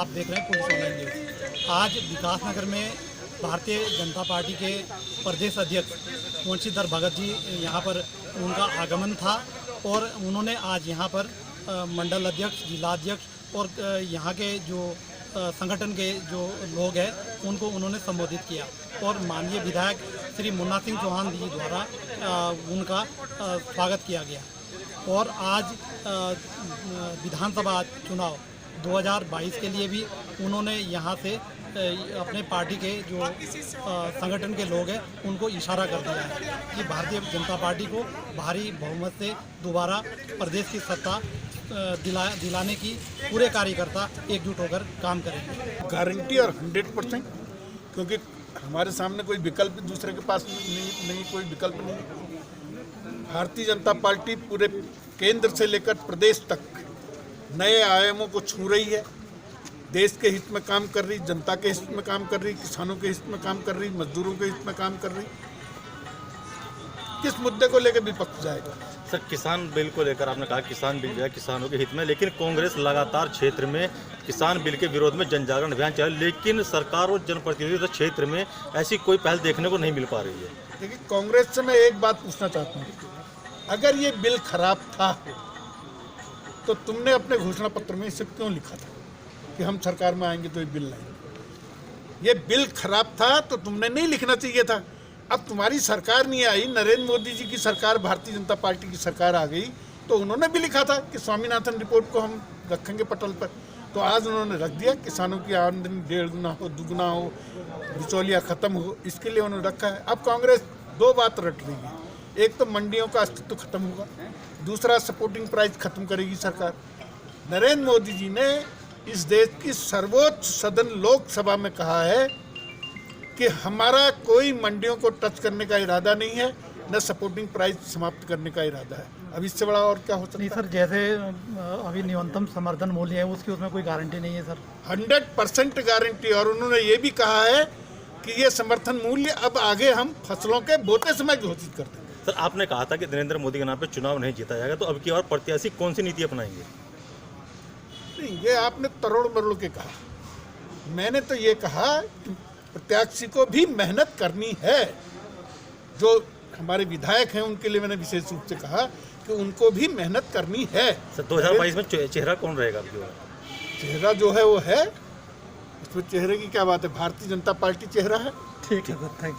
आप देख रहे हैं पुलिस ऑनलाइन न्यूज़। आज विकासनगर में भारतीय जनता पार्टी के प्रदेश अध्यक्ष वंशीधर भगत जी यहाँ पर उनका आगमन था और उन्होंने आज यहाँ पर मंडल अध्यक्ष, जिलाध्यक्ष और यहाँ के जो संगठन के जो लोग हैं उनको उन्होंने संबोधित किया और माननीय विधायक श्री मुन्ना सिंह चौहान जी द्वारा उनका स्वागत किया गया। और आज विधानसभा चुनाव 2022 के लिए भी उन्होंने यहाँ से अपने पार्टी के जो संगठन के लोग हैं उनको इशारा कर दिया है कि भारतीय जनता पार्टी को भारी बहुमत से दोबारा प्रदेश की सत्ता दिलाने की पूरे कार्यकर्ता एकजुट होकर काम करेंगे। गारंटी और 100%, क्योंकि हमारे सामने कोई विकल्प दूसरे के पास नहीं कोई विकल्प नहीं। भारतीय जनता पार्टी पूरे केंद्र से लेकर प्रदेश तक नए आयामों को छू रही है। देश के हित में काम कर रही, जनता के हित में काम कर रही, किसानों के हित में काम कर रही, मजदूरों के हित में काम कर रही। किस मुद्दे को लेकर विपक्ष जाएगा? सर, किसान बिल को लेकर आपने कहा किसान बिल जो है किसानों के हित में, लेकिन कांग्रेस लगातार क्षेत्र में किसान बिल के विरोध में जन जागरण अभियान चला, लेकिन सरकार और जनप्रतिनिधि क्षेत्र में ऐसी कोई पहल देखने को नहीं मिल पा रही है। देखिए, कांग्रेस से मैं एक बात पूछना चाहता हूँ, अगर ये बिल खराब था तो तुमने अपने घोषणा पत्र में इसे क्यों लिखा था कि हम सरकार में आएंगे तो ये बिल लाएंगे? ये बिल खराब था तो तुमने नहीं लिखना चाहिए था। अब तुम्हारी सरकार नहीं आई, नरेंद्र मोदी जी की सरकार, भारतीय जनता पार्टी की सरकार आ गई, तो उन्होंने भी लिखा था कि स्वामीनाथन रिपोर्ट को हम रखेंगे पटल पर। तो आज उन्होंने रख दिया, किसानों की आमदनी 1.5 गुना हो, 2 गुना हो, बिचौलिया खत्म हो, इसके लिए उन्होंने रखा है। अब कांग्रेस दो बात रट रही है, एक तो मंडियों का अस्तित्व खत्म होगा, दूसरा सपोर्टिंग प्राइस खत्म करेगी सरकार। नरेंद्र मोदी जी ने इस देश की सर्वोच्च सदन लोकसभा में कहा है कि हमारा कोई मंडियों को टच करने का इरादा नहीं है, न सपोर्टिंग प्राइस समाप्त करने का इरादा है। अब इससे बड़ा और क्या हो सकता है? नहीं सर, जैसे अभी न्यूनतम समर्थन मूल्य है उसकी उसमें कोई गारंटी नहीं है सर। 100% गारंटी। और उन्होंने ये भी कहा है कि ये समर्थन मूल्य अब आगे हम फसलों के बोते समय घोषित कर देंगे। सर, आपने कहा था कि नरेंद्र मोदी के नाम पे चुनाव नहीं जीता जाएगा, तो अब की और प्रत्याशी कौन सी नीति अपनाएंगे? नहीं, ये आपने तरोड़ मरोड़ के कहा। मैंने तो ये कहा कि प्रत्याशी को भी मेहनत करनी है। जो हमारे विधायक हैं उनके लिए मैंने विशेष रूप से कहा कि उनको भी मेहनत करनी है। सर, 2022 में चेहरा कौन रहेगा अब जो है? चेहरा जो है वो है, इसमें चेहरे की क्या बात है? भारतीय जनता पार्टी चेहरा है। ठीक है सर, थैंक यू।